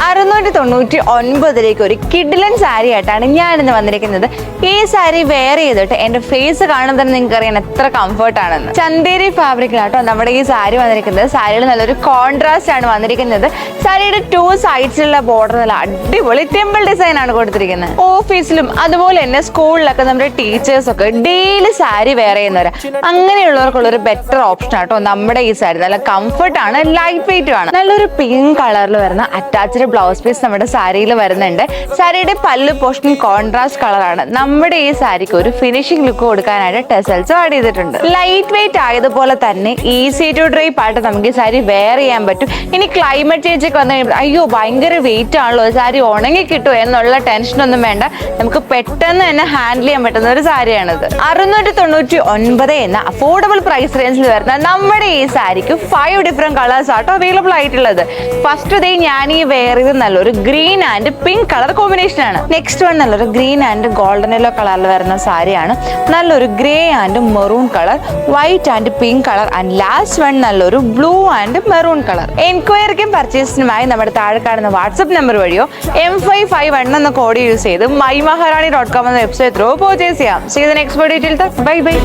699 ഒരു കിഡിലൻ സാരി ആയിട്ടാണ് ഞാൻ ഇന്ന് വന്നിരിക്കുന്നത്. ഈ സാരി വെയർ ചെയ്തിട്ട് എന്റെ ഫേസ് കാണുമ്പോൾ തന്നെ നിങ്ങൾക്ക് അറിയാൻ എത്ര കംഫർട്ട് ആണെന്ന്. ചന്തേരി ഫാബ്രിക്കിലാട്ടോ നമ്മുടെ ഈ സാരി വന്നിരിക്കുന്നത്. സാരിയിൽ നല്ലൊരു കോൺട്രാസ്റ്റ് ആണ് വന്നിരിക്കുന്നത്. സാരിയുടെ 2 സൈഡ്സിലുള്ള ബോർഡർ നല്ല അടിപൊളി ടെമ്പിൾ ഡിസൈൻ ആണ് കൊടുത്തിരിക്കുന്നത്. ഓഫീസിലും അതുപോലെ തന്നെ സ്കൂളിലൊക്കെ നമ്മുടെ ടീച്ചേഴ്സ് ഒക്കെ ഡെയിലി സാരി വെയർ ചെയ്യുന്നവരാ. അങ്ങനെയുള്ളവർക്കുള്ള ഒരു ബെറ്റർ ഓപ്ഷൻ ആട്ടോ നമ്മുടെ ഈ സാരി. നല്ല കംഫർട്ട് ആണ്, ലൈറ്റ് വെയിറ്റും ആണ്. നല്ലൊരു പിങ്ക് കളറിൽ വരുന്ന അറ്റാച്ച്ഡ് ബ്ലൗസ് പീസ് നമ്മുടെ സാരിയിൽ വരുന്നുണ്ട്. സാരിയുടെ പല്ലു പോർഷൻ കോൺട്രാസ്റ്റ് കളറാണ്. നമ്മുടെ ഈ സാരിക്ക് ഒരു ഫിനിഷിംഗ് ലുക്ക് കൊടുക്കാനായിട്ട് ടെസൽസ് ആഡ് ചെയ്തിട്ടുണ്ട്. ലൈറ്റ് വെയിറ്റ് ആയതുപോലെ തന്നെ ഈസി ടു ഡ്രൈപ്പ് ആയിട്ട് നമുക്ക് ഈ സാരി വെയർ ചെയ്യാൻ പറ്റും. ഇനി ക്ലൈമറ്റ് ചേഞ്ച് ഒക്കെ വന്നു കഴിയുമ്പോൾ അയ്യോ ഭയങ്കര വെയിറ്റ് ആണല്ലോ, സാരി ഉണങ്ങി കിട്ടുമോ എന്നുള്ള ടെൻഷനൊന്നും വേണ്ട. നമുക്ക് പെട്ടെന്ന് തന്നെ ഹാൻഡിൽ ചെയ്യാൻ പറ്റുന്ന ഒരു സാരിയാണിത്. 699 എന്ന അഫോർഡബിൾ പ്രൈസ് റേഞ്ചിൽ വരുന്ന നമ്മുടെ ഈ സാരിക്ക് 5 ഡിഫറെന്റ് കളേഴ്സ് ആട്ടോ അവൈലബിൾ ആയിട്ടുള്ളത്. ഫസ്റ്റ് ഡേ ഞാൻ ഈ വെയർ ചെയ്ത് നല്ലൊരു green and pink colour combination ആണ്. നെക്സ്റ്റ് വൺ നല്ലൊരു ഗ്രീൻ ആൻഡ് ഗോൾഡൻ യെല്ലോ കളറിൽ വരുന്ന സാരിയാണ്. നല്ലൊരു grey and maroon colour, white and pink colour and last one നല്ലൊരു ബ്ലൂ ആൻഡ് മെറൂൺ കളർ. എൻക്വയറിക്കും പർച്ചേസിനുമായി നമ്മുടെ താഴെ കാണുന്ന വാട്സ്ആപ്പ് നമ്പർ വഴിയോ M551 എന്ന കോഡ് യൂസ് ചെയ്ത് mymaharani.com എന്ന വെബ്സൈറ്റ് ത്രൂ പർച്ചേസ് ചെയ്യാം. See you the next video. Till then, bye bye.